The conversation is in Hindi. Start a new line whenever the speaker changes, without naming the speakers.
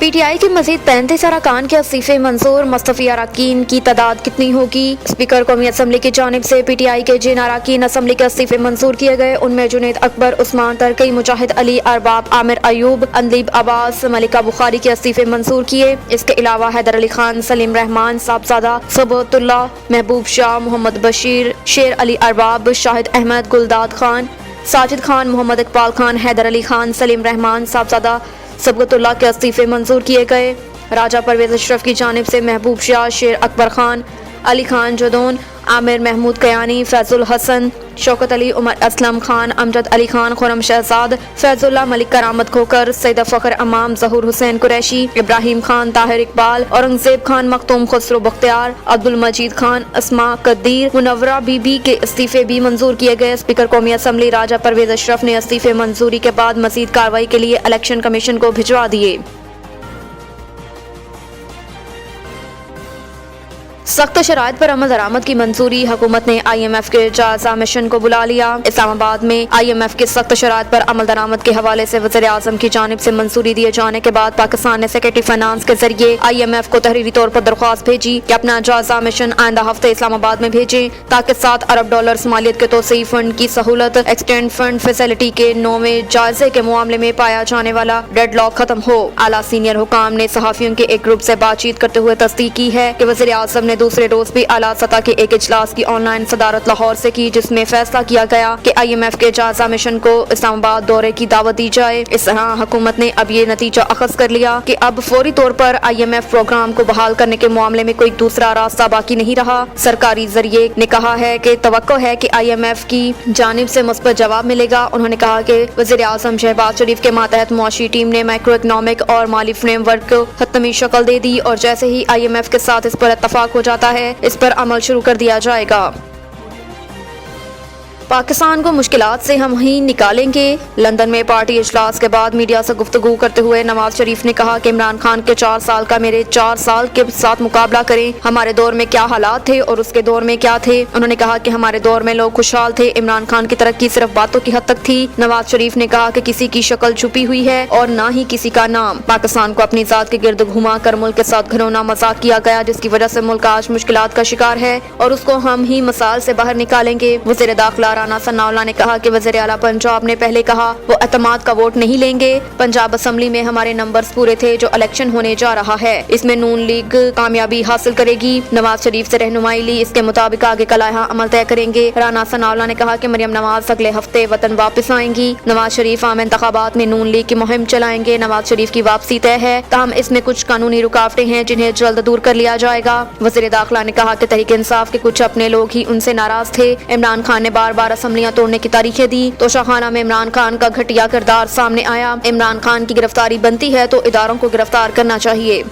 पीटीआई के मजीद 35 अरकान के इस्तीफे मंजूर। मुस्तफी अरकान की तादाद कितनी होगी? स्पीकर कौमी असम्बली की जानिब से पीटीआई के जिन अरकान असम्बली के इस्तीफे मंजूर किए गए उनमें जुनैद अकबर, उस्मान तरकई, मुजाहिद अली, अरबाब, आमिर अयूब, अनलीब अब्बास, मलिका बुखारी के इस्तीफे मंजूर किए। इसके अलावा हैदर अली खान, सलीम रहमान, साहबजादा सबतुल्ला, महबूब शाह, मोहम्मद बशीर, शेर अली अरबाब, शाहिद अहमद, गुलदाद खान, साजिद खान, मोहम्मद इकबाल खान, हैदर अली खान, सलीम रहमान, साहबजादा सबतुल्ला के इस्तीफे मंजूर किए गए। राजा परवेज अशरफ की जानिब से महबूब शाह, शेर अकबर खान, अली खान जदौन, आमिर महमूद कयानी, फैजुल हसन, शौकत अली, उमर असलम खान, अमजद अली खान, खुरम शहजाद, फैजुल्ला, मलिक करामत खोकर, सैयद फ़खर अमाम, जहूर हुसैन कुरैशी, इब्राहिम खान, ताहिर इकबाल, औरंगजेब खान, मखतूम खुसरो बख्तियार, अब्दुल मजीद खान, अस्मा कदीर, मुनव्वरा बीबी के इस्तीफे भी मंजूर किए गए। स्पीकर कौमी असम्बली राजा परवेज अशरफ ने इस्तीफे मंजूरी के बाद मजीद कार्रवाई के लिए इलेक्शन कमीशन को भिजवा दिए। सख्त शराइत पर अमल दरामद की मंजूरी। हुकूमत ने IMF के जायजा मिशन को बुला लिया। इस्लामाबाद में IMF के सख्त शराइत पर अमल दरामद के हवाले से वज़ीर आज़म की जानिब से मंजूरी दिए जाने के बाद पाकिस्तान ने सेक्रेटरी फाइनेंस के जरिए IMF को तहरीरी तौर पर दरख्वास्त भेजी कि अपना जायजा मिशन आइंदा हफ्ते इस्लामाबाद में भेजें ताकि $7 अरब मालियत के तोसी फंड की सहूलत एक्सटेंड फंड फैसिलिटी के 9वें जायजे के मामले में पाया जाने वाला डेडलॉक खत्म हो। आला सीनियर हुकाम ने सहाफियों के एक ग्रुप से बातचीत करते हुए तस्दीक की है कि वज़ीर आज़म ने दूसरे रोज भी आला सतह के एक इजलास की ऑनलाइन सदारत लाहौर से की, जिसमें फैसला किया गया कि IMF के जायजा मिशन को इस्लामाबाद दौरे की दावत दी जाए। इस तरह हुकूमत ने अब ये नतीजा अखज़ कर लिया कि अब फौरी तौर पर IMF प्रोग्राम को बहाल करने के मामले में कोई दूसरा रास्ता बाकी नहीं रहा। सरकारी जरिए ने कहा है कि तवक्को है कि IMF की जानिब से मुस्बत जवाब मिलेगा। उन्होंने कहा कि वज़ीर आज़म शहबाज शरीफ के मातहत मुआशी टीम ने माइक्रो इकनॉमिक और माली फ्रेमवर्क को हतमी शक्ल दे दी और जैसे ही IMF के साथ इस पर इत्तफाक हो जाता है इस पर अमल शुरू कर दिया जाएगा। पाकिस्तान को मुश्किलात से हम ही निकालेंगे। लंदन में पार्टी इजलास के बाद मीडिया से गुफ्तगू करते हुए नवाज शरीफ ने कहा कि इमरान खान के 4 साल का मेरे 4 साल के साथ मुकाबला करें। हमारे दौर में क्या हालात थे और उसके दौर में क्या थे। उन्होंने कहा कि हमारे दौर में लोग खुशहाल थे, इमरान खान की तरक्की सिर्फ बातों की हद तक थी। नवाज शरीफ ने कहा कि किसी की शक्ल छुपी हुई है और न ही किसी का नाम। पाकिस्तान को अपनी जात के गिर्द घुमा कर मुल्क के साथ घिनौना मजाक किया गया, जिसकी वजह से मुल्क आज मुश्किलात का शिकार है और उसको हम ही मसाल से बाहर निकालेंगे। वज़ीर दाखिला राना सनाउल्लाह ने कहा कि वज़ीर आला पंजाब ने पहले कहा वो एतमाद का वोट नहीं लेंगे। पंजाब असम्बली में हमारे नंबर्स पूरे थे। जो इलेक्शन होने जा रहा है इसमें नून लीग कामयाबी हासिल करेगी। नवाज शरीफ से रहनुमाई ली, इसके मुताबिक आगे का लाइहा अमल तय करेंगे। राना सनाउल्लाह ने कहा कि मरियम नवाज अगले हफ्ते वतन वापस आएंगी। नवाज शरीफ आम इंतखाबात में नून लीग की मुहिम चलाएंगे। नवाज शरीफ की वापसी तय है, ताहम इसमें कुछ कानूनी रुकावटें हैं जिन्हें जल्द दूर कर लिया जाएगा। वज़ीर दाखिला ने कहा कि तहरीक इंसाफ के कुछ अपने लोग ही उनसे नाराज थे। इमरान खान ने बार बार असम्बलियां तोड़ने की तारीखें दी तो शाहखाना में इमरान खान का घटिया किरदार सामने आया। इमरान खान की गिरफ्तारी बनती है तो इदारों को गिरफ्तार करना चाहिए।